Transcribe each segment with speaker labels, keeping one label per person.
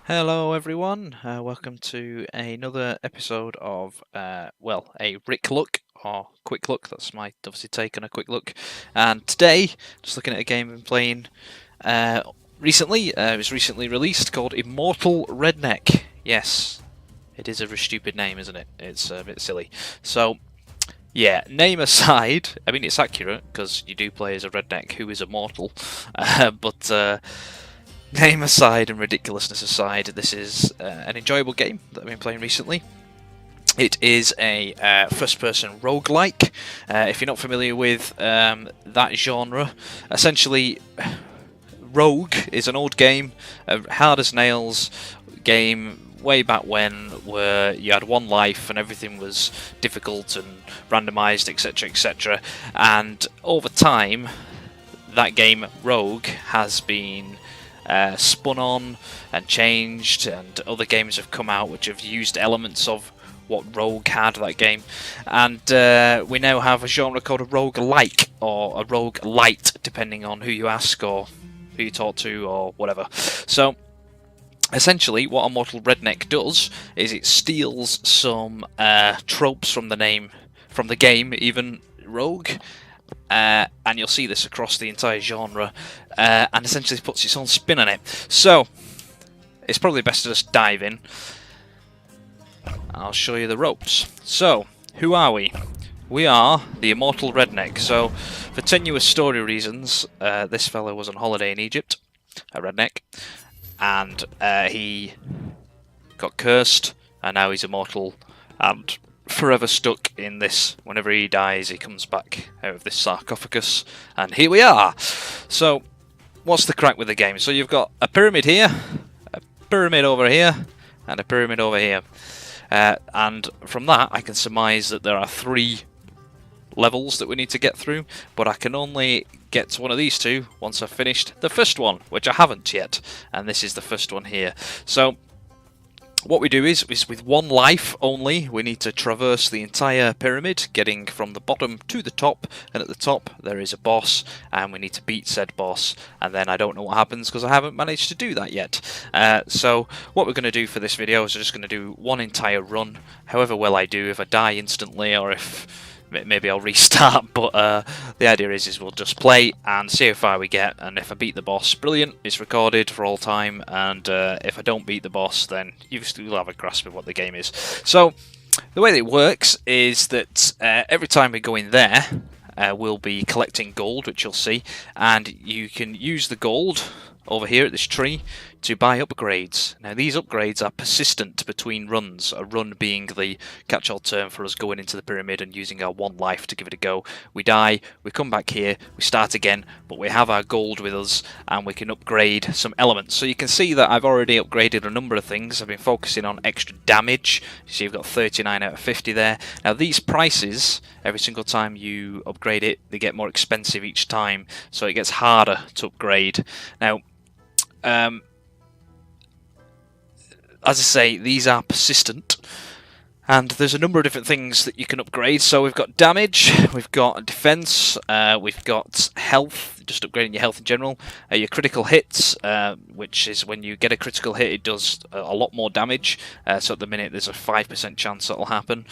Speaker 1: Hello everyone, welcome to another episode of, a Rik Look, or Quick Look. That's my obviously take on a quick look. And today, just looking at a game I've been playing recently. It was recently released, called Immortal Redneck. Yes, it is a stupid name, isn't it? It's a bit silly. So, yeah, name aside, I mean it's accurate, because you do play as a redneck who is immortal, but name aside and ridiculousness aside, this is an enjoyable game that I've been playing recently. It is a first-person roguelike. If you're not familiar with that genre, essentially, Rogue is an old game, a hard as nails game way back when, where you had one life and everything was difficult and randomized, etc., etc. And over time, that game Rogue has been spun on and changed, and other games have come out which have used elements of what Rogue had, that game, and we now have a genre called a roguelike, or a roguelite, depending on who you ask or who you talk to or whatever. So essentially what Immortal Redneck does is it steals some tropes from the game even, Rogue, and you'll see this across the entire genre, and essentially puts its own spin on it. So, it's probably best to just dive in. I'll show you the ropes. So, who are we? We are the Immortal Redneck. So, for tenuous story reasons, this fellow was on holiday in Egypt, a redneck, and he got cursed, and now he's immortal, and forever stuck in this. Whenever he dies, he comes back out of this sarcophagus, and here we are. So, what's the crack with the game? So you've got a pyramid here, a pyramid over here, and a pyramid over here. And from that, I can surmise that there are 3 levels that we need to get through, but I can only get to one of these 2 once I've finished the first one, which I haven't yet, and this is the first one here. So what we do is with one life only, we need to traverse the entire pyramid, getting from the bottom to the top, and at the top there is a boss, and we need to beat said boss, and then I don't know what happens because I haven't managed to do that yet. So what we're going to do for this video is we're just going to do one entire run, however well I do. If I die instantly, or if maybe I'll restart, but the idea is we'll just play and see how far we get, and if I beat the boss, brilliant, it's recorded for all time, and if I don't beat the boss, then you still have a grasp of what the game is. So the way that it works is that every time we go in there, we'll be collecting gold, which you'll see, and you can use the gold over here at this tree to buy upgrades. Now these upgrades are persistent between runs, a run being the catch-all term for us going into the pyramid and using our one life to give it a go. We die, we come back here, we start again, but we have our gold with us and we can upgrade some elements. So you can see that I've already upgraded a number of things. I've been focusing on extra damage. You see you've got 39 out of 50 there. Now these prices, every single time you upgrade it, they get more expensive each time, so it gets harder to upgrade. Now as I say, these are persistent, and there's a number of different things that you can upgrade. So we've got damage, we've got defense, we've got health, just upgrading your health in general, your critical hits, which is when you get a critical hit, it does a lot more damage. So at the minute, there's a 5% chance that'll happen.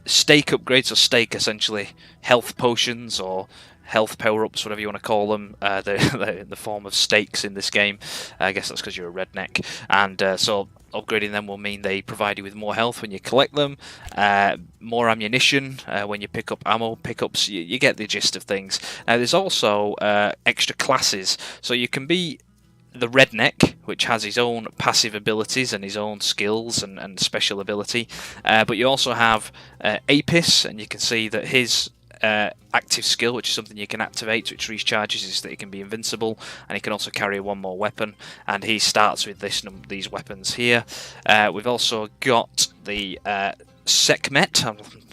Speaker 1: Stake upgrades, so stake essentially health potions or health power-ups, whatever you want to call them. They're in the form of stakes in this game. I guess that's because you're a redneck. And so upgrading them will mean they provide you with more health when you collect them, more ammunition when you pick up ammo pickups. You get the gist of things. Now there's also extra classes. So you can be the redneck, which has his own passive abilities and his own skills and special ability. But you also have Apis, and you can see that his active skill, which is something you can activate, which recharges, is that he can be invincible, and he can also carry one more weapon, and he starts with these weapons here. We've also got the Sekhmet.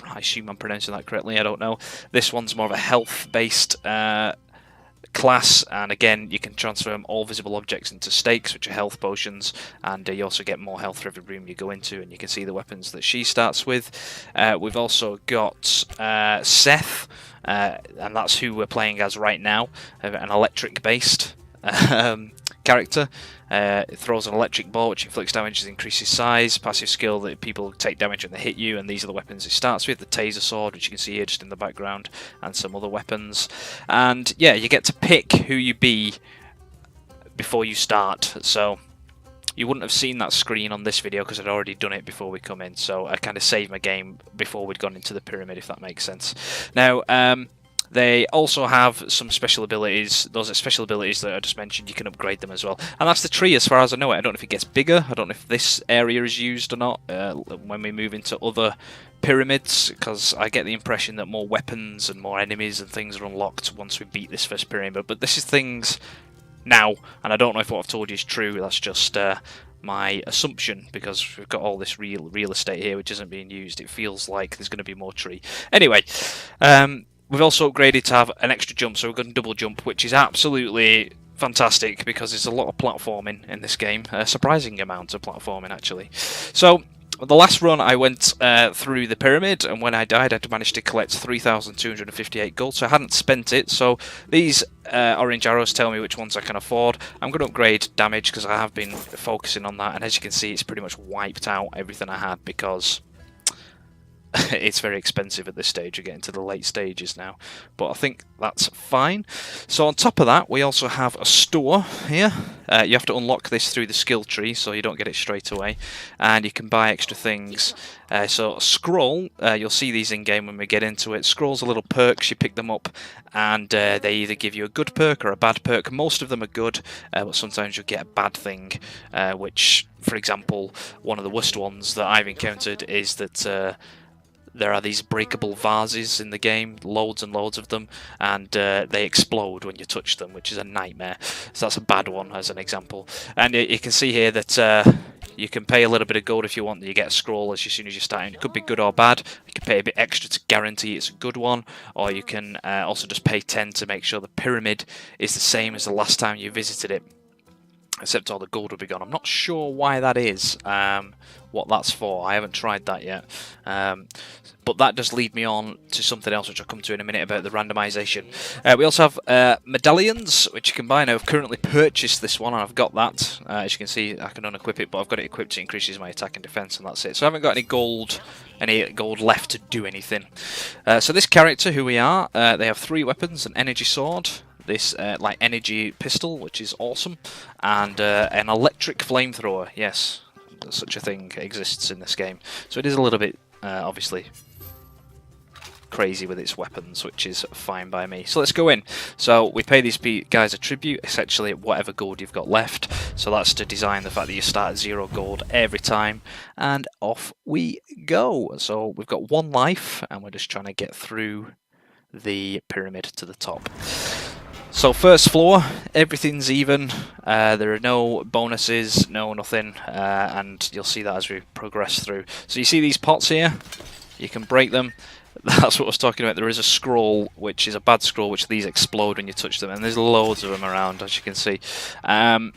Speaker 1: I assume I'm pronouncing that correctly, I don't know. This one's more of a health-based class, and again you can transform all visible objects into stakes, which are health potions, and you also get more health for every room you go into, and you can see the weapons that she starts with. We've also got Seth, and that's who we're playing as right now, an electric based character. It throws an electric ball which inflicts damage and increases size. Passive skill that people take damage when they hit you, and these are the weapons it starts with. The taser sword, which you can see here just in the background, and some other weapons. And yeah, you get to pick who you be before you start. So you wouldn't have seen that screen on this video because I'd already done it before we come in, so I kind of saved my game before we'd gone into the pyramid, if that makes sense. Now, they also have some special abilities. Those are special abilities that I just mentioned. You can upgrade them as well. And that's the tree as far as I know it. I don't know if it gets bigger. I don't know if this area is used or not when we move into other pyramids, because I get the impression that more weapons and more enemies and things are unlocked once we beat this first pyramid. But this is things now, and I don't know if what I've told you is true. That's just my assumption, because we've got all this real estate here which isn't being used. It feels like there's going to be more tree. Anyway, we've also upgraded to have an extra jump, so we've got a double jump, which is absolutely fantastic because there's a lot of platforming in this game. A surprising amount of platforming, actually. So the last run I went through the pyramid, and when I died I'd managed to collect 3,258 gold, so I hadn't spent it. So these orange arrows tell me which ones I can afford. I'm going to upgrade damage because I have been focusing on that, and as you can see it's pretty much wiped out everything I had because it's very expensive at this stage. We're getting to the late stages now, but I think that's fine. So on top of that, we also have a store here. You have to unlock this through the skill tree, so you don't get it straight away, and you can buy extra things. So scroll, you'll see these in game when we get into it. Scrolls are little perks. You pick them up, and they either give you a good perk or a bad perk. Most of them are good, but sometimes you'll get a bad thing, which, for example, one of the worst ones that I've encountered is that there are these breakable vases in the game, loads and loads of them, and they explode when you touch them, which is a nightmare. So that's a bad one as an example. And you can see here that you can pay a little bit of gold if you want, and you get a scroll as soon as you're starting. It could be good or bad. You can pay a bit extra to guarantee it's a good one, or you can also just pay 10 to make sure the pyramid is the same as the last time you visited it, except all the gold will be gone. I'm not sure why that is, what that's for. I haven't tried that yet. But that does lead me on to something else which I'll come to in a minute about the randomization. We also have medallions, which you can buy now. I've currently purchased this one, and I've got that. As you can see, I can unequip it, but I've got it equipped. It increases my attack and defense, and that's it. So I haven't got any gold left to do anything. So this character, who we are, they have 3 weapons: an energy sword, this like energy pistol, which is awesome, and an electric flamethrower. Yes, such a thing exists in this game. So it is a little bit obviously crazy with its weapons, which is fine by me. So let's go in. So we pay these guys a tribute, essentially whatever gold you've got left. So that's to design the fact that you start at 0 gold every time, and off we go. So we've got 1 life, and we're just trying to get through the pyramid to the top. So first floor, everything's even. There are no bonuses, nothing, and you'll see that as we progress through. So you see these pots here, you can break them. That's what I was talking about. There is a scroll, which is a bad scroll, which these explode when you touch them, and there's loads of them around, as you can see. And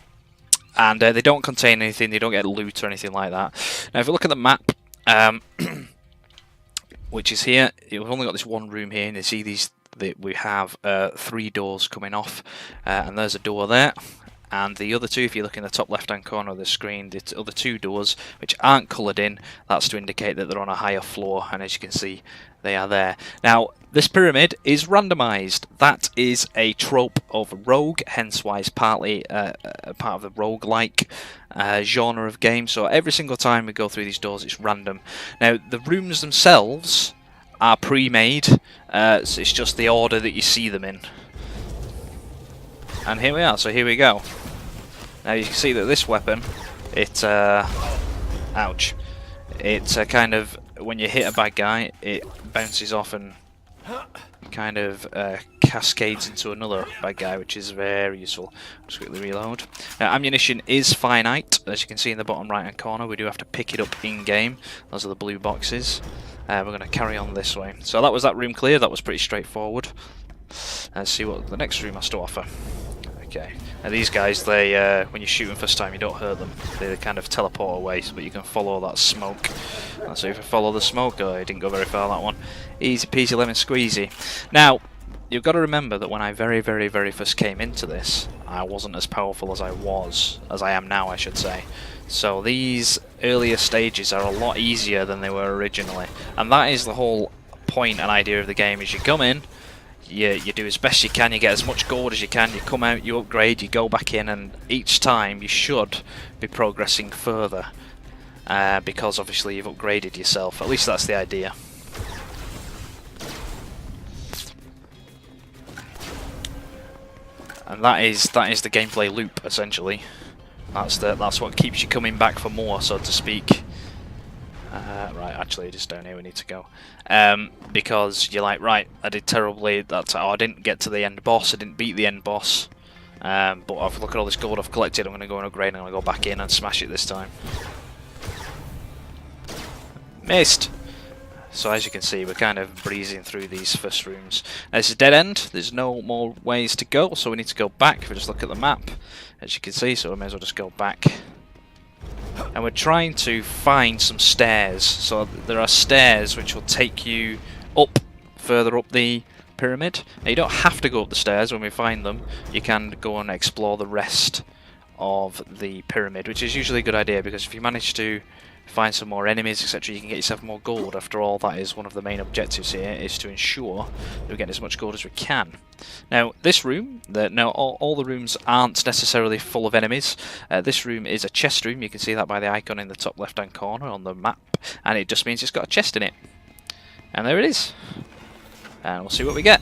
Speaker 1: they don't contain anything, they don't get loot or anything like that. Now if you look at the map, which is here, we've only got this one room here, and you see these, we have 3 doors coming off, and there's a door there. And the other 2, if you look in the top left hand corner of the screen, the other 2 doors which aren't coloured in, that's to indicate that they're on a higher floor, and as you can see they are there. Now this pyramid is randomised. That is a trope of rogue, hence why it's partly a part of the roguelike genre of game. So every single time we go through these doors it's random. Now the rooms themselves are pre-made, so it's just the order that you see them in. And here we are, so here we go. Now you can see that this weapon, it, ouch, it's kind of, when you hit a bad guy, it bounces off and kind of cascades into another bad guy, which is very useful. Just quickly reload. Now ammunition is finite, as you can see in the bottom right hand corner. We do have to pick it up in game. Those are the blue boxes. We're going to carry on this way. So that was that room clear. That was pretty straightforward. Let's see what the next room has to offer. Okay, now these guys, they when you shoot them first time, you don't hurt them. They kind of teleport away, but you can follow that smoke. So if you follow the smoke, oh, it didn't go very far, that one. Easy peasy lemon squeezy. Now, you've got to remember that when I very first came into this, I wasn't as powerful as I am now, I should say. So these earlier stages are a lot easier than they were originally, and that is the whole point and idea of the game. Is you come in, you do as best you can, you get as much gold as you can, you come out, you upgrade, you go back in, and each time you should be progressing further, because obviously you've upgraded yourself. At least that's the idea. And that is the gameplay loop, essentially. That's what keeps you coming back for more, so to speak. Right, actually, just down here we need to go. Because you're like, right, I did terribly. I didn't get to the end boss. I didn't beat the end boss. But look at all this gold I've collected. I'm going to go and upgrade. I'm going to go back in and smash it this time. Missed. So as you can see, we're kind of breezing through these first rooms. There's a dead end. There's no more ways to go, so we need to go back. If we just look at the map, as you can see, so we may as well just go back. And we're trying to find some stairs. So there are stairs which will take you up, further up the pyramid. Now, you don't have to go up the stairs when we find them. You can go and explore the rest of the pyramid, which is usually a good idea, because if you manage to find some more enemies, etc., you can get yourself more gold. After all, that is one of the main objectives here, is to ensure that we get as much gold as we can. Now, this room, all the rooms aren't necessarily full of enemies. This room is a chest room. You can see that by the icon in the top left-hand corner on the map, and it just means it's got a chest in it. And there it is. And we'll see what we get.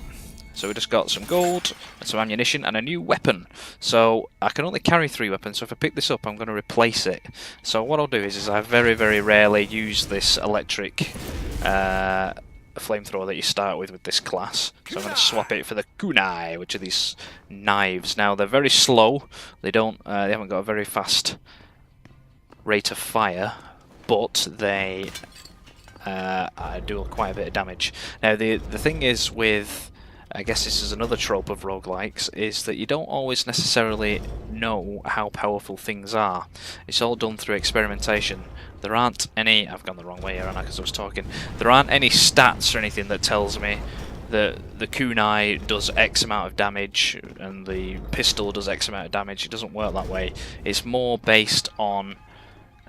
Speaker 1: So we just got some gold, and some ammunition, and a new weapon. So I can only carry 3 weapons, so if I pick this up, I'm going to replace it. So what I'll do is I very rarely use this electric flamethrower that you start with this class. So I'm going to swap it for the kunai, which are these knives. Now they're very slow. They haven't got a very fast rate of fire, but they do quite a bit of damage. Now the thing is with, I guess this is another trope of roguelikes, is that you don't always necessarily know how powerful things are. It's all done through experimentation. There aren't any... I've gone the wrong way here, aren't I, because I was talking. There aren't any stats or anything that tells me that the kunai does X amount of damage and the pistol does X amount of damage. It doesn't work that way. It's more based on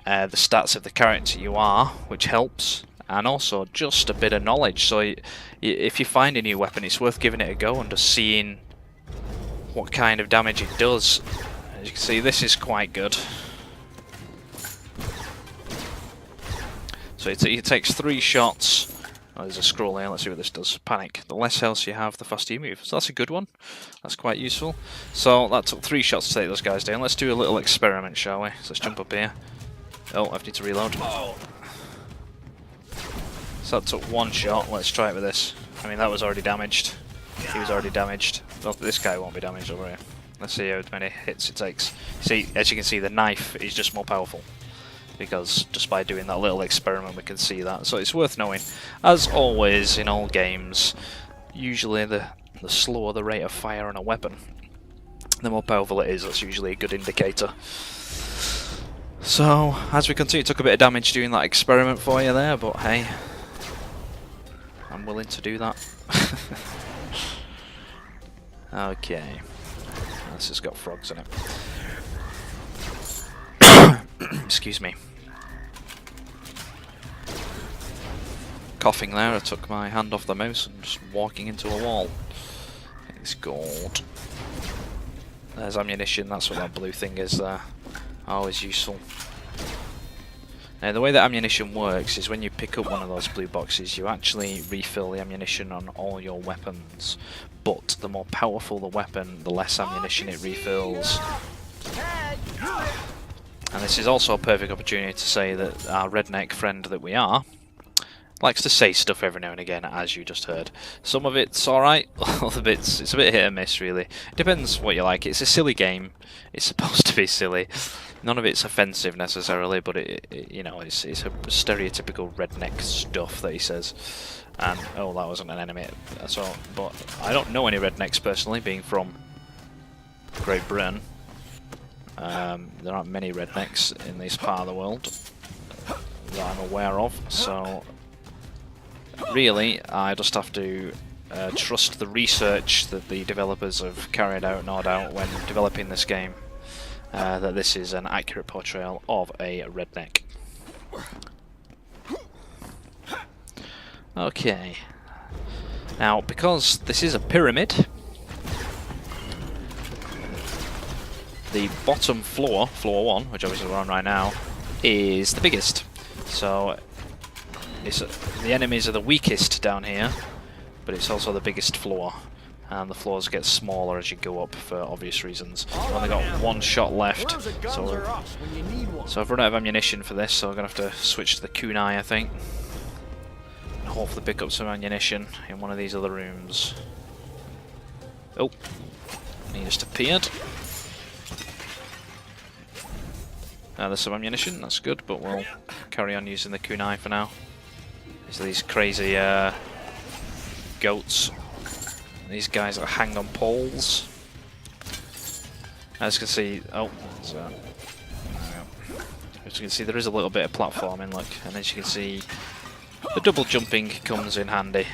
Speaker 1: the stats of the character you are, which helps, and also just a bit of knowledge. So if you find a new weapon, it's worth giving it a go and just seeing what kind of damage it does. As you can see, this is quite good. So it takes 3 shots. Oh, there's a scroll here, let's see what this does. Panic. The less health you have, the faster you move. So that's a good one. That's quite useful. So that took 3 shots to take those guys down. Let's do a little experiment, shall we? So let's jump up here. Oh, I need to reload. So that took 1 shot. Let's try it with this. I mean, that was already damaged. He was already damaged. Well, this guy won't be damaged over here. Let's see how many hits it takes. See, as you can see, the knife is just more powerful, because just by doing that little experiment we can see that. So it's worth knowing. As always in all games, usually the slower the rate of fire on a weapon, the more powerful it is. That's usually a good indicator. So as we continue, took a bit of damage doing that experiment for you there, but hey, I'm willing to do that. Okay, this has got frogs in it. Excuse me. Coughing there, I took my hand off the mouse and just walking into a wall. It's gold. There's ammunition, that's what that blue thing is there. Always useful. Now the way that ammunition works is when you pick up one of those blue boxes, you actually refill the ammunition on all your weapons. But the more powerful the weapon, the less ammunition it refills. And this is also a perfect opportunity to say that our redneck friend that we are likes to say stuff every now and again, as you just heard. Some of it's alright, other bits, it's a bit hit and miss really. Depends what you like. It's a silly game. It's supposed to be silly. None of it's offensive necessarily, but you know, it's a stereotypical redneck stuff that he says. And oh, that wasn't an enemy. So, but I don't know any rednecks personally, being from Great Britain. There aren't many rednecks in this part of the world that I'm aware of. So really, I just have to trust the research that the developers have carried out, no doubt, when developing this game, that this is an accurate portrayal of a redneck. Okay. Now, because this is a pyramid, the bottom floor, floor 1, which obviously we're on right now, is the biggest. So the enemies are the weakest down here, but it's also the biggest floor. And the floors get smaller as you go up for obvious reasons. I've only got one shot left, so I've run out of ammunition for this, so I'm going to have to switch to the kunai, I think. And hopefully pick up some ammunition in one of these other rooms. Oh, he just appeared. There's some ammunition, that's good, but we'll carry on using the kunai for now. These are these crazy goats. These guys that hang on poles. As you can see, as you can see, there is a little bit of platforming, look, and as you can see, the double jumping comes in handy.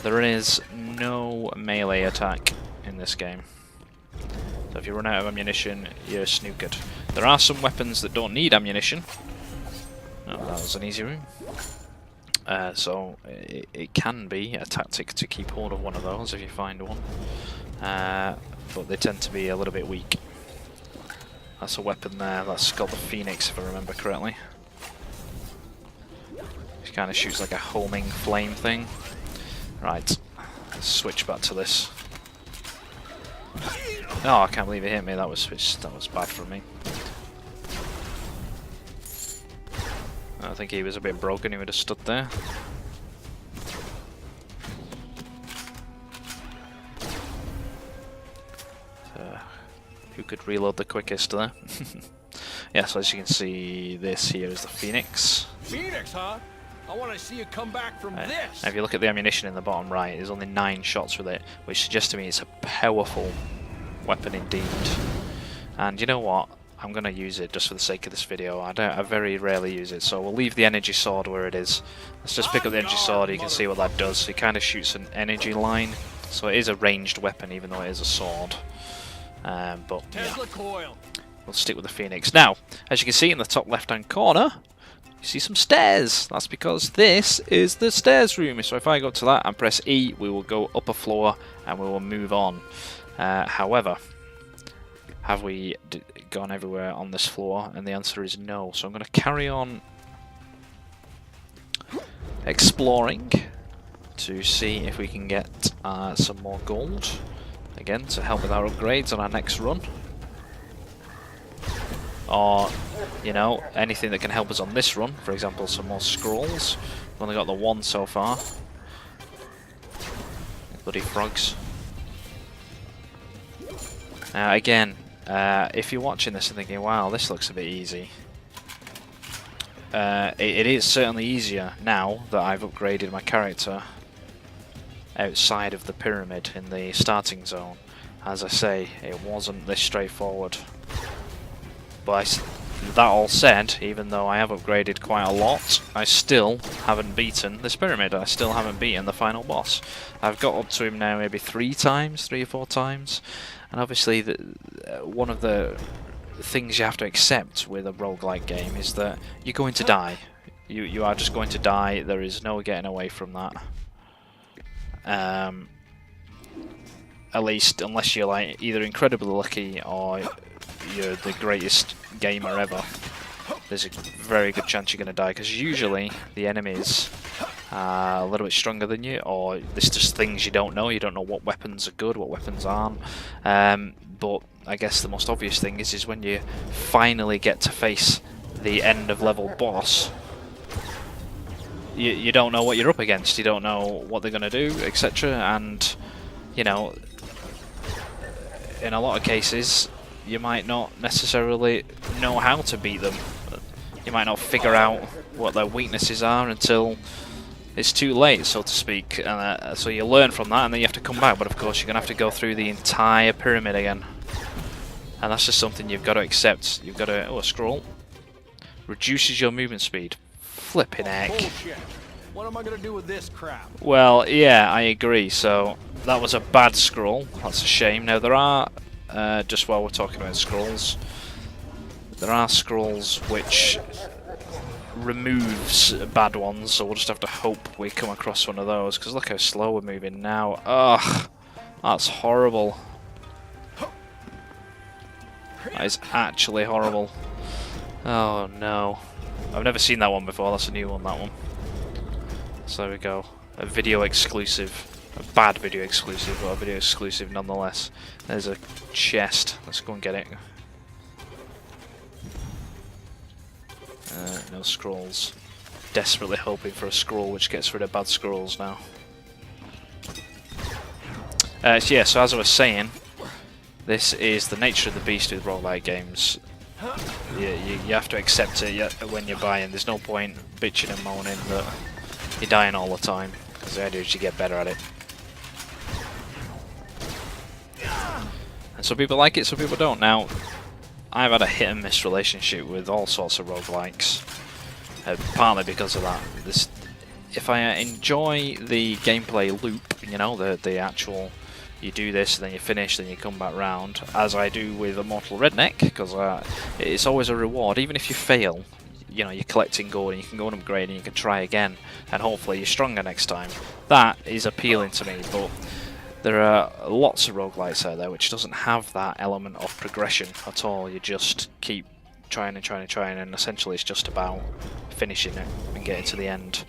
Speaker 1: There is no melee attack in this game, so if you run out of ammunition, you're snookered. There are some weapons that don't need ammunition. Oh, that was an easy room. So it can be a tactic to keep hold of one of those if you find one, but they tend to be a little bit weak. That's a weapon there, that's called the Phoenix if I remember correctly. It kind of shoots like a homing flame thing. Right, let's switch back to this. Oh, I can't believe it hit me, that was bad for me. I think he was a bit broken, he would have stood there. Who could reload the quickest there? Yeah, so as you can see, this here is the Phoenix.
Speaker 2: Phoenix, huh? I want to see you come back from this.
Speaker 1: Now if you look at the ammunition in the bottom right, there's only 9 shots with it, which suggests to me it's a powerful weapon indeed. And you know what? I'm going to use it just for the sake of this video. I very rarely use it, so we'll leave the energy sword where it is. Let's just pick up the energy sword, you can see what that does. It kind of shoots an energy line, so it is a ranged weapon even though it is a sword. But yeah, we'll stick with the Phoenix. Now, as you can see in the top left hand corner, you see some stairs. That's because this is the stairs room. So if I go to that and press E, we will go up a floor and we will move on. However, have we gone everywhere on this floor? And the answer is no. So I'm going to carry on exploring to see if we can get some more gold. Again, to help with our upgrades on our next run. Or, you know, anything that can help us on this run. For example, some more scrolls. We've only got the 1 so far. Bloody frogs. Again, if you're watching this and thinking, wow, this looks a bit easy. It is certainly easier now that I've upgraded my character outside of the pyramid in the starting zone. As I say, it wasn't this straightforward. But that all said, even though I have upgraded quite a lot, I still haven't beaten this pyramid. I still haven't beaten the final boss. I've got up to him now maybe 3 or 4 times. And obviously, one of the things you have to accept with a roguelike game is that you're going to die. You are just going to die. There is no getting away from that. At least unless you're like either incredibly lucky or you're the greatest gamer ever, there's a very good chance you're going to die, because usually the enemies are a little bit stronger than you, or there's just things you don't know what weapons are good, what weapons aren't. But I guess the most obvious thing is when you finally get to face the end of level boss, you don't know what you're up against, you don't know what they're going to do, etc. And, you know, in a lot of cases, you might not necessarily know how to beat them. You might not figure out what their weaknesses are until it's too late, so to speak. So you learn from that, and then you have to come back. But of course, you're going to have to go through the entire pyramid again. And that's just something you've got to accept. You've got to... Oh, a scroll. Reduces your movement speed. Flipping heck.
Speaker 2: Bullshit. What am I gonna do with this crap?
Speaker 1: Well, yeah, I agree. So that was a bad scroll. That's a shame. Now there are, just while we're talking about scrolls, there are scrolls which removes bad ones. So we'll just have to hope we come across one of those. Because look how slow we're moving now. Ugh, that's horrible. That is actually horrible. Oh no. I've never seen that one before. That's a new one, that one. So there we go. A video exclusive. A bad video exclusive, but a video exclusive nonetheless. There's a chest. Let's go and get it. No scrolls. Desperately hoping for a scroll which gets rid of bad scrolls now. So yeah, so as I was saying, this is the nature of the beast with roguelike games. You have to accept it when you're buying. There's no point bitching and moaning that you're dying all the time, because the idea is you get better at it. And some people like it, some people don't. Now, I've had a hit and miss relationship with all sorts of roguelikes, partly because of that. If I enjoy the gameplay loop, you know, the actual, you do this, then you finish, then you come back round, as I do with Immortal Redneck, because it's always a reward, even if you fail. You know, you're collecting gold and you can go and upgrade and you can try again, and hopefully you're stronger next time. That is appealing to me, but there are lots of roguelikes out there which doesn't have that element of progression at all. You just keep trying and trying and trying, and essentially it's just about finishing it and getting to the end.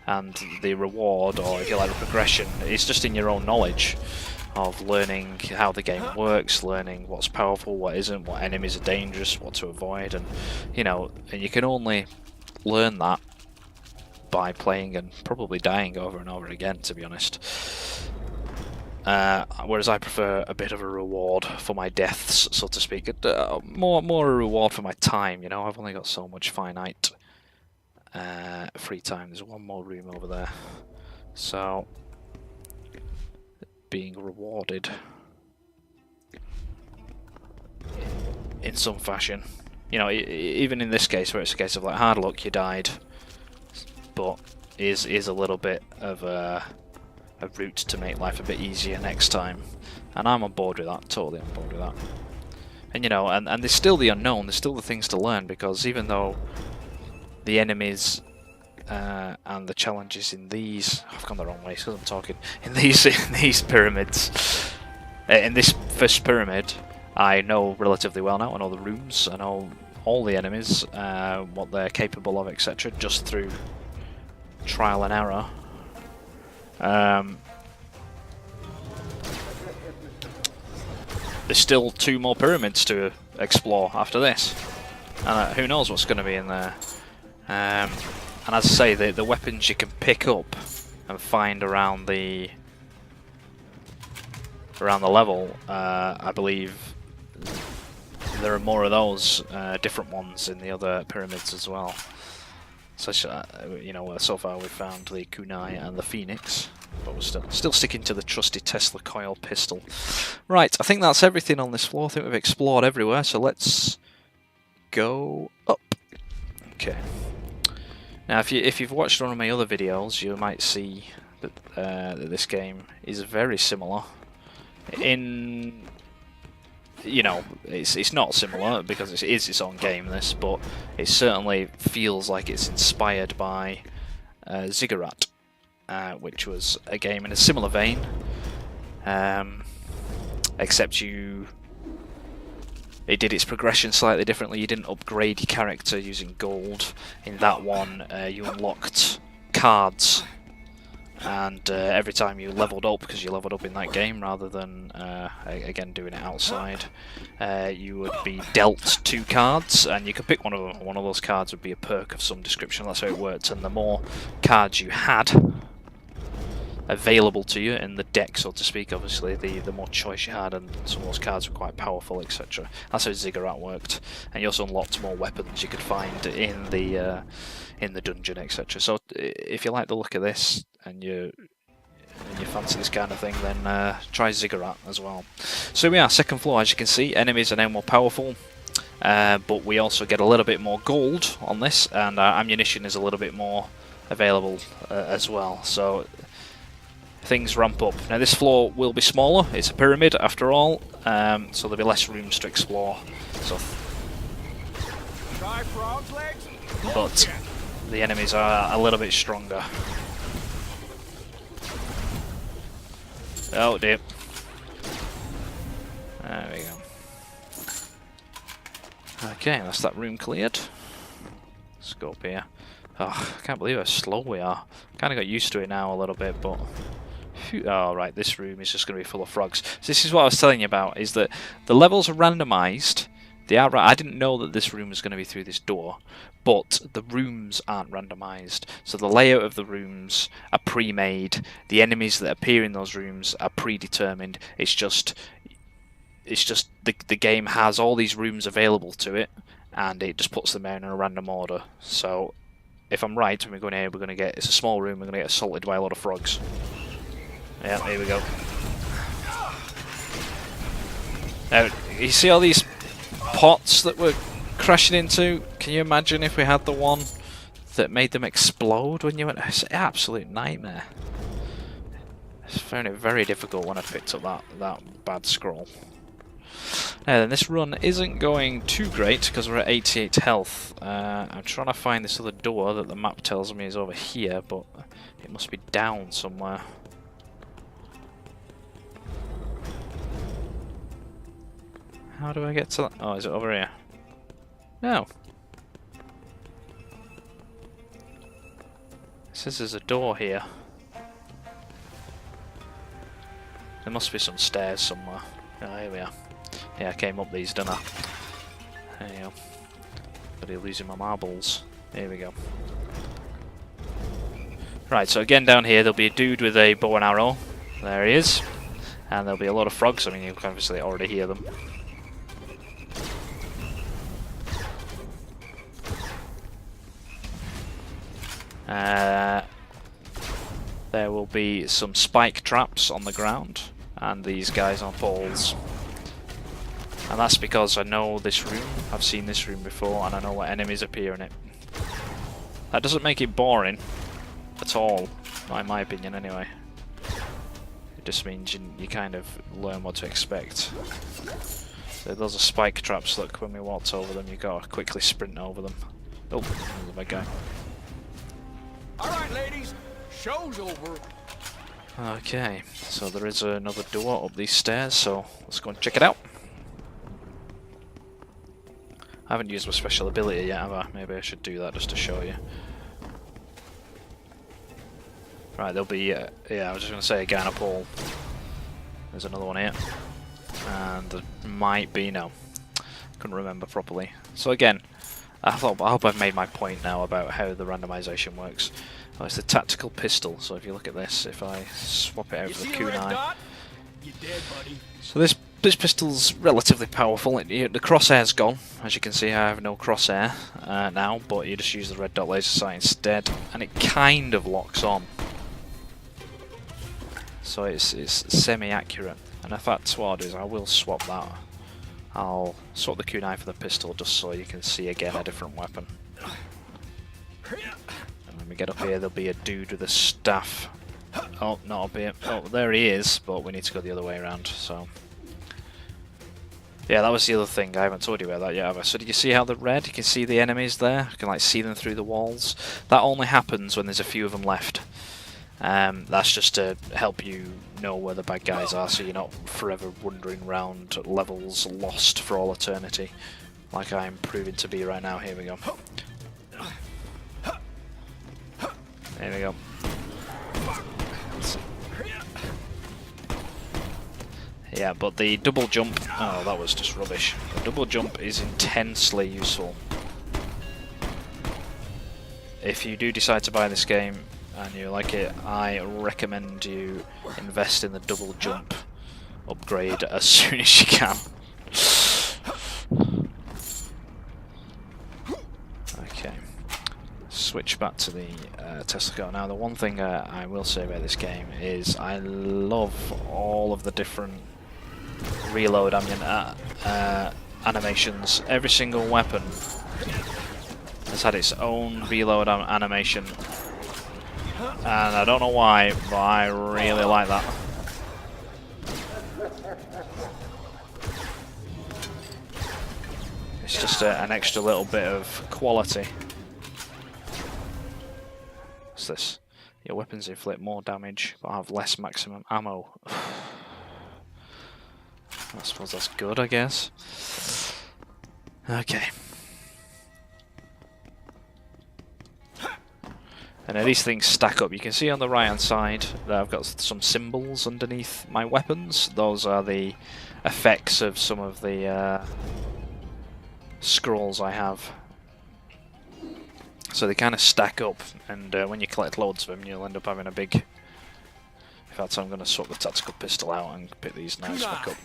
Speaker 1: And the reward, or if you like the progression, is just in your own knowledge of learning how the game works, learning what's powerful, what isn't, what enemies are dangerous, what to avoid, and you know, and you can only learn that by playing and probably dying over and over again, to be honest. Whereas I prefer a bit of a reward for my deaths, so to speak, more a reward for my time. You know, I've only got so much finite free time. There's one more room over there, so being rewarded in some fashion. You know, even in this case, where it's a case of like hard luck, you died, but is a little bit of a route to make life a bit easier next time, and I'm on board with that. Totally on board with that. And you know, and there's still the unknown. There's still the things to learn, because even though the enemies and the challenges in these, I've gone the wrong way because I'm talking, in these pyramids, in this first pyramid, I know relatively well now. I know the rooms, I know all the enemies, what they're capable of, etc., just through trial and error. There's still 2 more pyramids to explore after this, and who knows what's going to be in there. And as I say, the weapons you can pick up and find around the level, I believe there are more of those different ones in the other pyramids as well. So you know, so far we've found the kunai and the phoenix, but we're still sticking to the trusty Tesla coil pistol. Right, I think that's everything on this floor. I think we've explored everywhere, so let's go up. Okay. Now, if you've watched one of my other videos, you might see that, that this game is very similar. In, you know, it's not similar because it is its own game, this, but it certainly feels like it's inspired by Ziggurat, which was a game in a similar vein, except it did its progression slightly differently. You didn't upgrade your character using gold. In that one, you unlocked cards, and every time you leveled up, because you leveled up in that game rather than again doing it outside, you would be dealt 2 cards, and you could pick one of them. One of those cards would be a perk of some description. That's how it worked. And the more cards you had available to you in the deck, so to speak, obviously, the more choice you had, and some of those cards were quite powerful, etc. That's how Ziggurat worked. And you also unlocked more weapons you could find in the dungeon, etc. So if you like the look of this and you fancy this kind of thing, then try Ziggurat as well. So we are second floor. As you can see, enemies are now more powerful. but we also get a little bit more gold on this, and our ammunition is a little bit more available as well. So things ramp up. Now this floor will be smaller. It's a pyramid after all, so there'll be less rooms to explore. So, but the enemies are a little bit stronger. Oh dear. There we go. Okay, that's that room cleared. Let's go up here. Oh, I can't believe how slow we are. Kind of got used to it now a little bit, but... Phew. Oh, right, this room is just going to be full of frogs. So this is what I was telling you about, is that the levels are randomised. They are. I didn't know that this room was going to be through this door, but the rooms aren't randomised. So the layout of the rooms are pre-made. The enemies that appear in those rooms are predetermined. It's just the game has all these rooms available to it, and it just puts them in a random order. So if I'm right, when we go in here, we're going to get, it's a small room, we're going to get assaulted by a lot of frogs. Yeah, here we go. Now, you see all these pots that we're crashing into? Can you imagine if we had the one that made them explode when you went? It's an absolute nightmare. I found it very difficult when I picked up that bad scroll. Now then, this run isn't going too great because we're at 88 health. I'm trying to find this other door that the map tells me is over here, but it must be down somewhere. How do I get to that? Oh, is it over here? No. It says there's a door here. There must be some stairs somewhere. Oh, here we are. Yeah, I came up these, didn't I? There you go. But I'm losing my marbles. Here we go. Right, so again down here there'll be a dude with a bow and arrow. There he is. And there'll be a lot of frogs. I mean, you can obviously already hear them. There will be some spike traps on the ground, and these guys on poles. And that's because I know this room, I've seen this room before, and I know what enemies appear in it. That doesn't make it boring at all, not in my opinion anyway. It just means you kind of learn what to expect. So those are spike traps, look, when we walked over them, you gotta quickly sprint over them. Oh, there's a bad guy.
Speaker 2: Alright, ladies, show's over.
Speaker 1: Okay, so there is another door up these stairs, so let's go and check it out. I haven't used my special ability yet, have I? Maybe I should do that just to show you. Right, there'll be, yeah, I was just going to say a guy on a pole. There's another one here. And there might be, no. Couldn't remember properly. So again, I hope I've made my point now about how the randomization works. Oh, it's the tactical pistol, so if you look at this, if I swap it out for the kunai.
Speaker 2: You dead, buddy.
Speaker 1: So this pistol's relatively powerful. The crosshair's gone. As you can see, I have no crosshair now, but you just use the red dot laser sight instead, and it kind of locks on. So it's semi-accurate. And if that's what I'll do is I will swap that. I'll swap the kunai for the pistol just so you can see again a different weapon. And when we get up here, there'll be a dude with a staff. Oh, not up here. Oh, there he is, but we need to go the other way around, so... Yeah, that was the other thing. I haven't told you about that yet, have I? So did you see how the red? You can see the enemies there. You can like see them through the walls. That only happens when there's a few of them left. That's just to help you know where the bad guys are, so you're not forever wandering around levels lost for all eternity, like I'm proving to be right now. Here we go. There we go. Yeah, but the double jump... Oh, that was just rubbish. The double jump is intensely useful. If you do decide to buy this game and you like it, I recommend you invest in the double jump upgrade as soon as you can. Okay. Switch back to the Tesla car. Now, the one thing I will say about this game is I love all of the different reload animations. Every single weapon has had its own reload animation. And I don't know why, but I really like that. It's just an extra little bit of quality. What's this? Your weapons inflict more damage, but have less maximum ammo. I suppose that's good, I guess. Okay. And now these things stack up. You can see on the right hand side that I've got some symbols underneath my weapons. Those are the effects of some of the scrolls I have. So they kind of stack up, and when you collect loads of them, you'll end up having a big... In fact, I'm going to swap the tactical pistol out and pick these knives back up.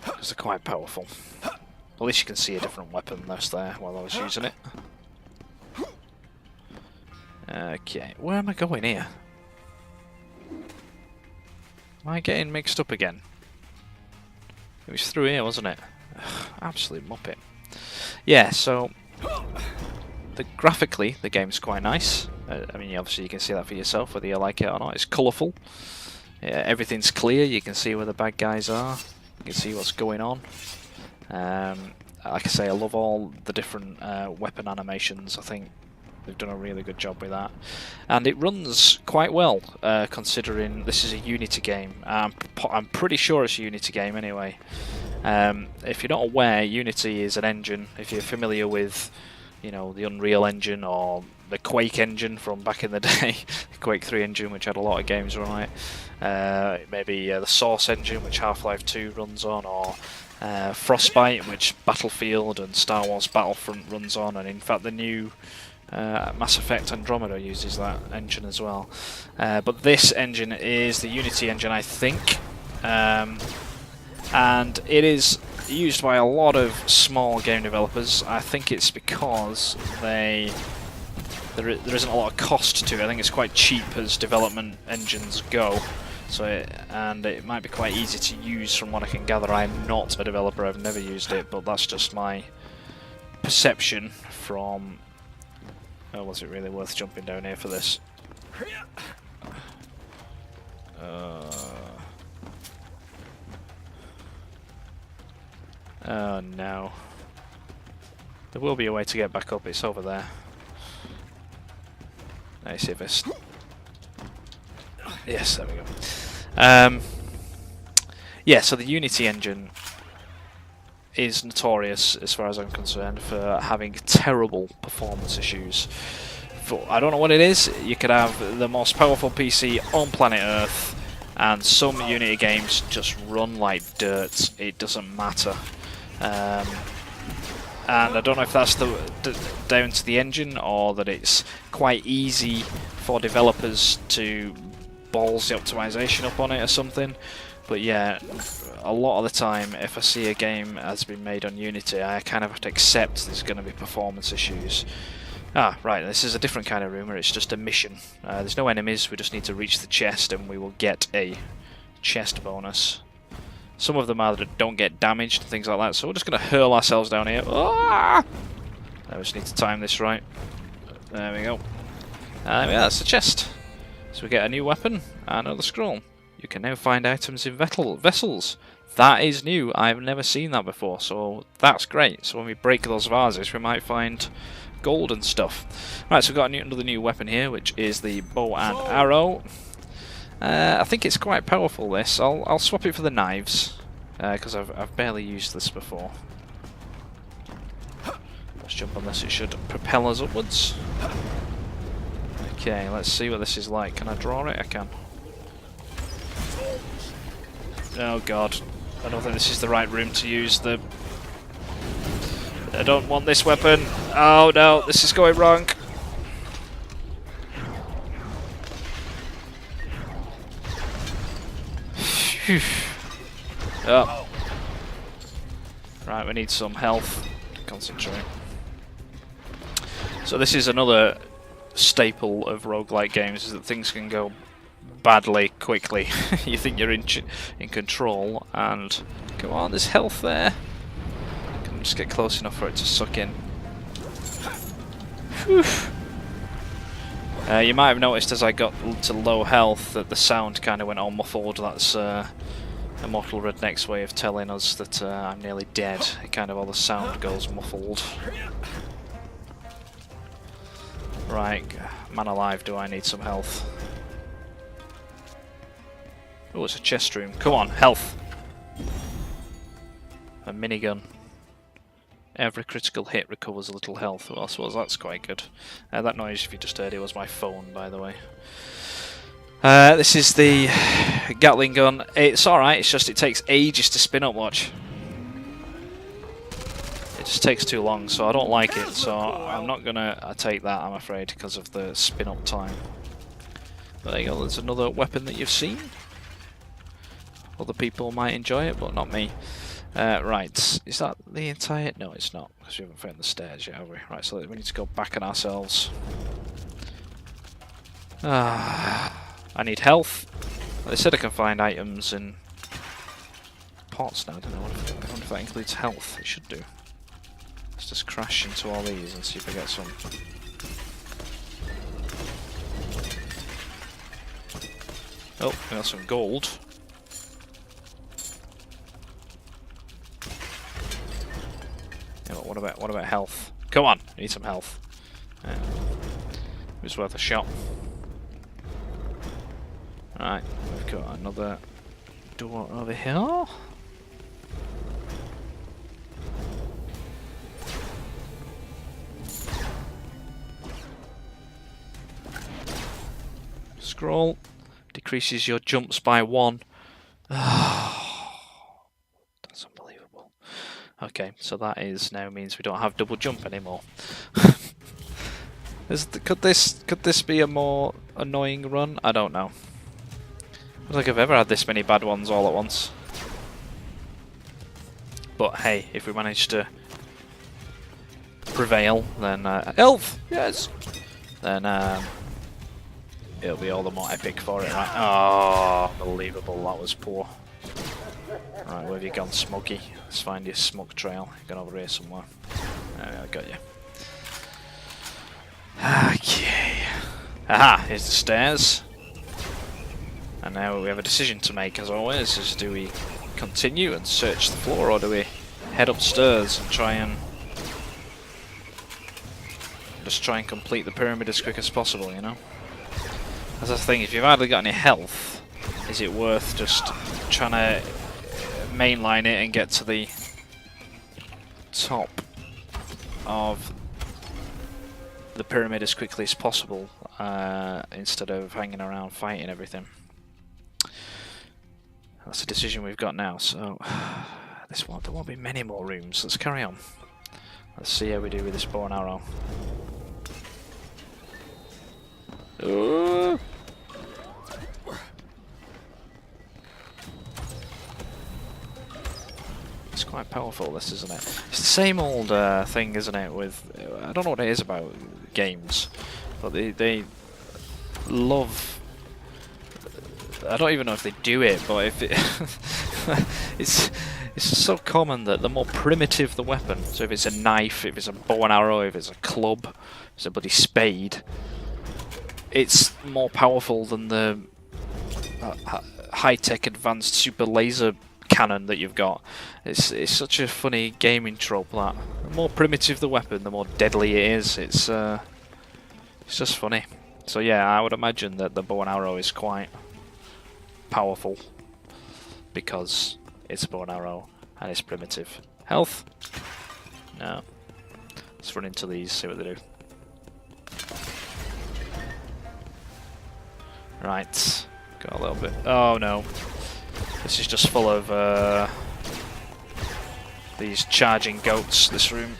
Speaker 1: Because they're quite powerful. At least you can see a different weapon that's there while I was using it. Okay, where am I going here? Am I getting mixed up again? It was through here, wasn't it? Ugh, absolute muppet. Yeah, so... graphically, the game's quite nice. I mean, obviously you can see that for yourself, whether you like it or not. It's colourful. Yeah, everything's clear. You can see where the bad guys are. You can see what's going on. Like I say, I love all the different weapon animations. I think they've done a really good job with that. And it runs quite well, considering this is a Unity game. I'm pretty sure it's a Unity game anyway. If you're not aware, Unity is an engine. If you're familiar with, you know, the Unreal Engine or the Quake engine from back in the day, the Quake 3 engine, which had a lot of games run on it, maybe the Source engine, which Half-Life 2 runs on, or Frostbite, which Battlefield and Star Wars Battlefront runs on, and in fact the new Mass Effect Andromeda uses that engine as well. But this engine is the Unity engine, I think, and it is used by a lot of small game developers. I think it's because there isn't a lot of cost to it. I think it's quite cheap as development engines go. So it might be quite easy to use from what I can gather. I'm not a developer, I've never used it, but that's just my perception from... Oh, was it really worth jumping down here for this? Oh no. There will be a way to get back up, it's over there. Let's see if it's... Yes, there we go. Yeah, so the Unity engine is notorious, as far as I'm concerned, for having terrible performance issues. I don't know what it is. You could have the most powerful PC on planet Earth, and some Unity games just run like dirt. It doesn't matter. And I don't know if that's down to the engine, or that it's quite easy for developers to balls the optimization up on it or something. But yeah, a lot of the time, if I see a game has been made on Unity, I kind of have to accept there's going to be performance issues. Ah, right, this is a different kind of room where it's just a mission. There's no enemies, we just need to reach the chest and we will get a chest bonus. Some of them are that don't get damaged and things like that, so we're just going to hurl ourselves down here. Ah! I just need to time this right. There we go. Yeah, that's the chest. So we get a new weapon and another scroll. You can now find items in vessels. That is new. I've never seen that before, so that's great. So when we break those vases, we might find gold and stuff. Right, so we've got another new weapon here, which is the bow and arrow. I think it's quite powerful, this. I'll swap it for the knives, because I've barely used this before. Let's jump on this. It should propel us upwards. Okay, let's see what this is like. Can I draw it? I can. Oh god. I don't think this is the right room to use the... I don't want this weapon. Oh no, this is going wrong. Oh. Right, we need some health to concentrate. So this is another staple of roguelike games, is that things can go badly quickly. You think you're in control, and come on, there's health there. Just get close enough for it to suck in. Whew. You might have noticed as I got to low health that the sound kind of went all muffled. That's Immortal Redneck's way of telling us that I'm nearly dead. It kind of all the sound goes muffled. Right, man alive, do I need some health? Oh, it's a chest room. Come on, health! A minigun. Every critical hit recovers a little health. Well, I suppose that's quite good. That noise, if you just heard it, was my phone, by the way. This is the Gatling gun. It's alright, it's just it takes ages to spin up, watch. It just takes too long, so I don't like it, so I'm not gonna take that, I'm afraid, because of the spin up time. But there you go, there's another weapon that you've seen. Other people might enjoy it, but not me. Right, is that the entire... No, it's not, because we haven't found the stairs yet, have we? Right, so we need to go back on ourselves. I need health. They said I can find items in pots now, I don't know. I wonder if that includes health. It should do. Let's just crash into all these and see if I get some. Oh, we got some gold. Yeah, but what about health? Come on, I need some health. It was worth a shot. Right, we've got another door over here. Scroll decreases your jumps by 1. That's unbelievable. Okay, so that is now means we don't have double jump anymore. Could this be a more annoying run? I don't know. I don't think I've ever had this many bad ones all at once. But hey, if we manage to prevail, then health, yes, then it'll be all the more epic for it, right? Oh, unbelievable! That was poor. Right, where have you gone, Smokey? Let's find your smoke trail. You've gone over here somewhere. There, I got you. Okay. Aha! Here's the stairs. And now we have a decision to make, as always, is do we continue and search the floor, or do we head upstairs and try and complete the pyramid as quick as possible, you know? That's the thing, if you've hardly got any health, is it worth just trying to mainline it and get to the top of the pyramid as quickly as possible, instead of hanging around fighting everything? That's the decision we've got now, so there won't be many more rooms. Let's carry on. Let's see how we do with this bow and arrow. Ooh. It's quite powerful, this, isn't it? It's the same old thing, isn't it, with... I don't know what it is about games, but they love... I don't even know if they do it, but if it it's so common that the more primitive the weapon, so if it's a knife, if it's a bow and arrow, if it's a club, if it's a bloody spade, it's more powerful than the high-tech advanced super laser cannon that you've got. It's such a funny gaming trope that the more primitive the weapon, the more deadly it is. It's just funny. So yeah, I would imagine that the bow and arrow is quite powerful because it's a bow and arrow and it's primitive. Health? No. Let's run into these, see what they do. Right, got a little bit. Oh no, this is just full of these charging goats, this room.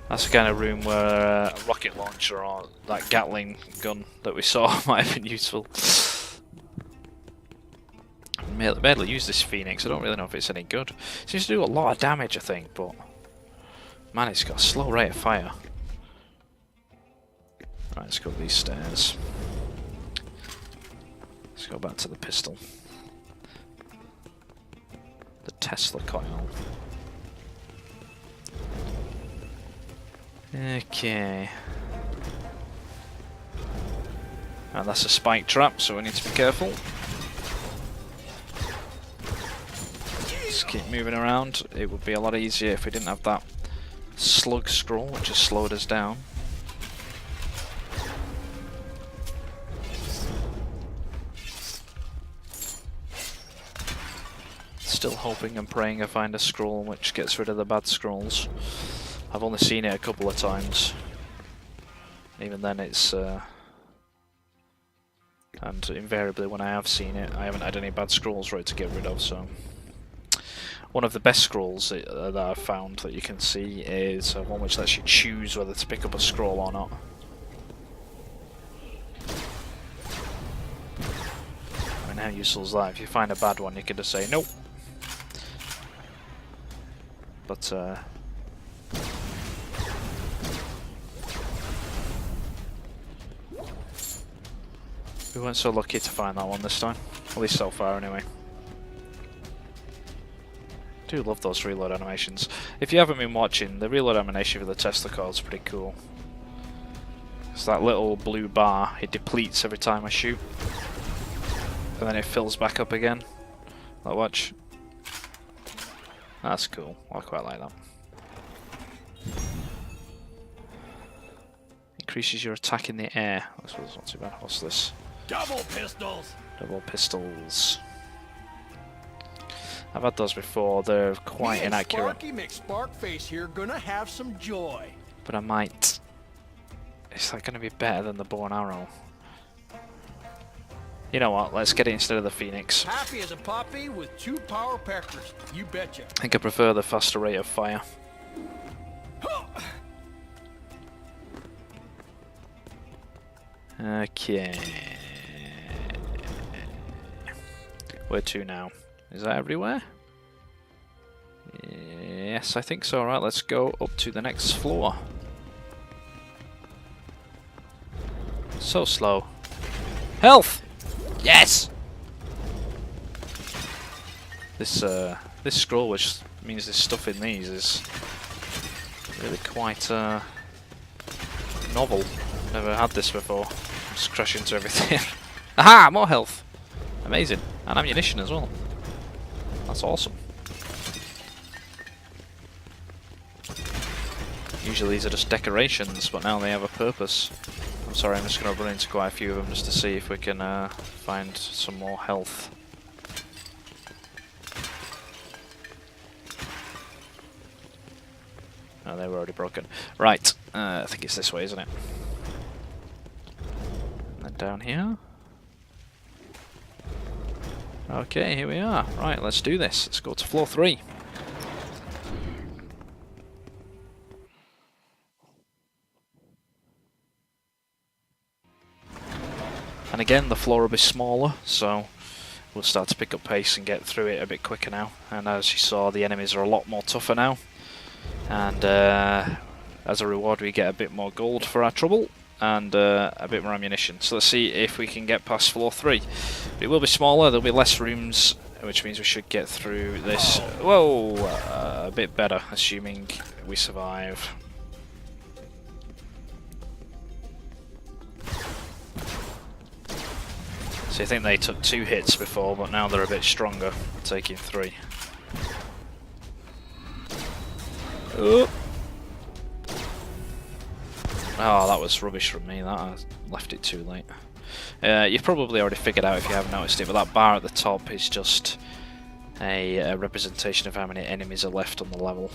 Speaker 1: That's the kind of room where a rocket launcher or that Gatling gun that we saw might have been useful. I barely use this Phoenix, I don't really know if it's any good. It seems to do a lot of damage, I think, but man, it's got a slow rate of fire. Right, let's go up these stairs. Let's go back to the pistol. Tesla coil. Okay. And that's a spike trap, so we need to be careful. Just keep moving around. It would be a lot easier if we didn't have that slug scroll, which has slowed us down. Still hoping and praying I find a scroll which gets rid of the bad scrolls. I've only seen it a couple of times. Even then it's... and invariably when I have seen it, I haven't had any bad scrolls for it to get rid of, so... One of the best scrolls that I've found that you can see is one which lets you choose whether to pick up a scroll or not. I mean, how useful is that? If you find a bad one, you can just say nope. But we weren't so lucky to find that one this time, at least so far anyway. I do love those reload animations. If you haven't been watching, the reload animation for the Tesla coil is pretty cool. It's that little blue bar, it depletes every time I shoot. And then it fills back up again. Like, watch. That's cool, I quite like that. Increases your attack in the air. That's not too bad. What's this?
Speaker 2: Double pistols!
Speaker 1: Double pistols. I've had those before, they're quite inaccurate.
Speaker 2: Sparky McSparkface here gonna have some joy.
Speaker 1: But I might... Is that going to be better than the bow and arrow? You know what, let's get it instead of the Phoenix.
Speaker 2: Happy as a puppy with 2 power peckers, you betcha.
Speaker 1: I think I prefer the faster rate of fire. Okay. Where to now? Is that everywhere? Yes, I think so. Right, let's go up to the next floor. So slow. Health! Yes! This scroll, which means there's stuff in these, is really quite novel. Never had this before. Just crash into everything. Aha! More health! Amazing. And ammunition as well. That's awesome. Usually these are just decorations, but now they have a purpose. I'm sorry, I'm just going to run into quite a few of them just to see if we can find some more health. Oh, they were already broken. Right, I think it's this way, isn't it? And then down here. Okay, here we are. Right, let's do this. Let's go to floor 3. And again, the floor will be smaller, so we'll start to pick up pace and get through it a bit quicker now. And as you saw, the enemies are a lot more tougher now. And as a reward, we get a bit more gold for our trouble and a bit more ammunition. So let's see if we can get past floor 3. It will be smaller, there'll be less rooms, which means we should get through this. Whoa, a bit better, assuming we survive. So I think they took 2 hits before, but now they're a bit stronger, taking 3. Oh, that was rubbish from me, that I left it too late. You've probably already figured out if you haven't noticed it, but that bar at the top is just a representation of how many enemies are left on the level.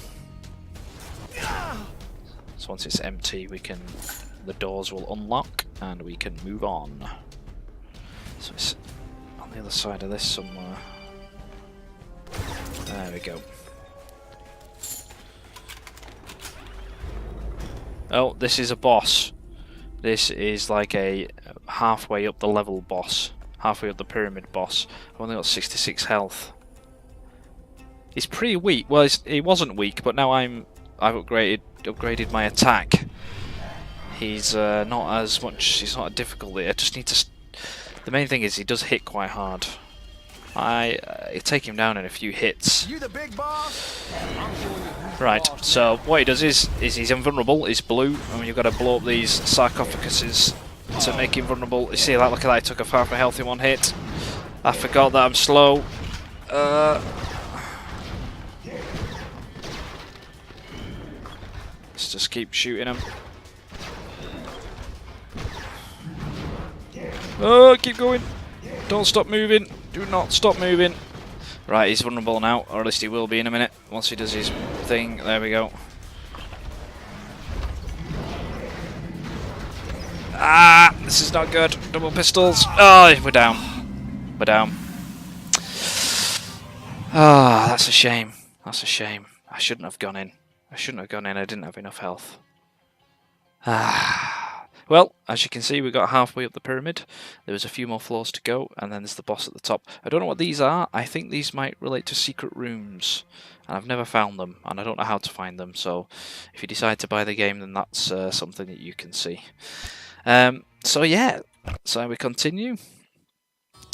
Speaker 1: So once it's empty, the doors will unlock and we can move on. So it's on the other side of this somewhere. There we go. Oh, this is a boss. This is like a halfway up the level boss. Halfway up the pyramid boss. I've only got 66 health. He's pretty weak. Well, he wasn't weak, but now I've upgraded my attack. He's not as much. He's not a difficulty. I just need to. The main thing is he does hit quite hard. I take him down in a few hits.
Speaker 2: You the big boss? I'm showing you who's
Speaker 1: Right,
Speaker 2: boss
Speaker 1: so
Speaker 2: now.
Speaker 1: what he does is he's invulnerable, he's blue, and you've got to blow up these sarcophaguses to make him vulnerable. You see that, look at that, I took off half my health in one hit. I forgot that I'm slow. Let's just keep shooting him. Oh, keep going. Don't stop moving. Do not stop moving. Right, he's vulnerable now, or at least he will be in a minute once he does his thing. There we go. Ah, this is not good. Double pistols. Oh, we're down. We're down. Ah, that's a shame. That's a shame. I shouldn't have gone in. I shouldn't have gone in. I didn't have enough health. Ah. Well, as you can see, we got halfway up the pyramid. There was a few more floors to go, and then there's the boss at the top. I don't know what these are. I think these might relate to secret rooms, and I've never found them, and I don't know how to find them. So, if you decide to buy the game, then that's something that you can see. So yeah, so we continue.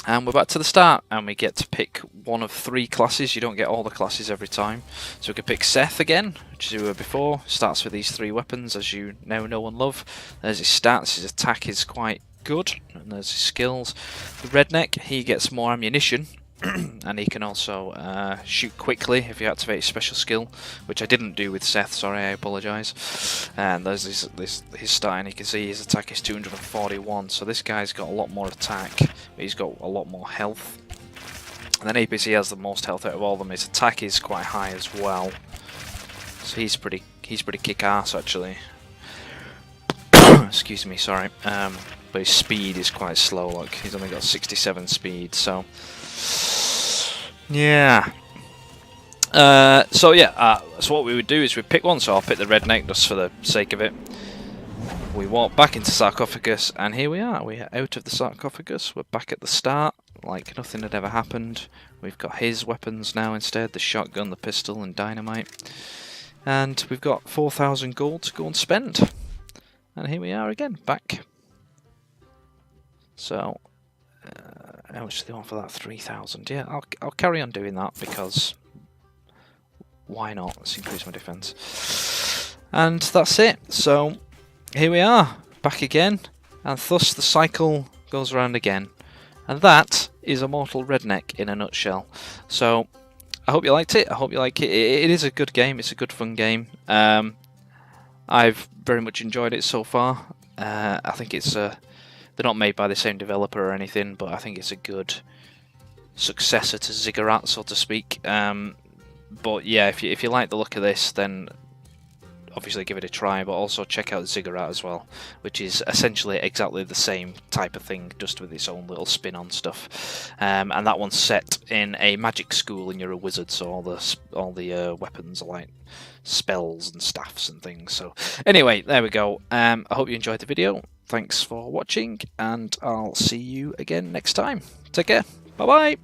Speaker 1: And we're back to the start, and we get to pick one of 3 classes. You don't get all the classes every time. So we can pick Seth again, which is who we were before. Starts with these 3 weapons, as you now know and love. There's his stats, his attack is quite good, and there's his skills. The Redneck, he gets more ammunition, and he can also shoot quickly if you activate his special skill, which I didn't do with Seth, sorry, I apologise. And there's his stat, and you can see his attack is 241, so this guy's got a lot more attack, but he's got a lot more health. And then APC has the most health out of all of them. His attack is quite high as well, so he's pretty kick-ass actually. Excuse me, sorry. But his speed is quite slow, look, he's only got 67 speed, so yeah. So what we would do is we'd pick one, so I'll pick the Redneck just for the sake of it. We walk back into sarcophagus, and here we are. We're out of the sarcophagus, we're back at the start, like nothing had ever happened. We've got his weapons now instead, the shotgun, the pistol, and dynamite. And we've got 4,000 gold to go and spend. And here we are again, back. So, how much do they want for that? 3,000. Yeah, I'll carry on doing that because why not? Let's increase my defense. And that's it. So here we are, back again, and thus the cycle goes around again. And that is Immortal Redneck in a nutshell. So I hope you liked it. I hope you like it. It is a good game. It's a good fun game. I've very much enjoyed it so far. I think it's they're not made by the same developer or anything, but I think it's a good successor to Ziggurat, so to speak. But yeah, if you like the look of this, then obviously give it a try, but also check out Ziggurat as well, which is essentially exactly the same type of thing, just with its own little spin on stuff. And that one's set in a magic school, and you're a wizard, so all the weapons are like spells and staffs and things. So anyway, there we go. I hope you enjoyed the video. Thanks for watching, and I'll see you again next time. Take care. Bye bye.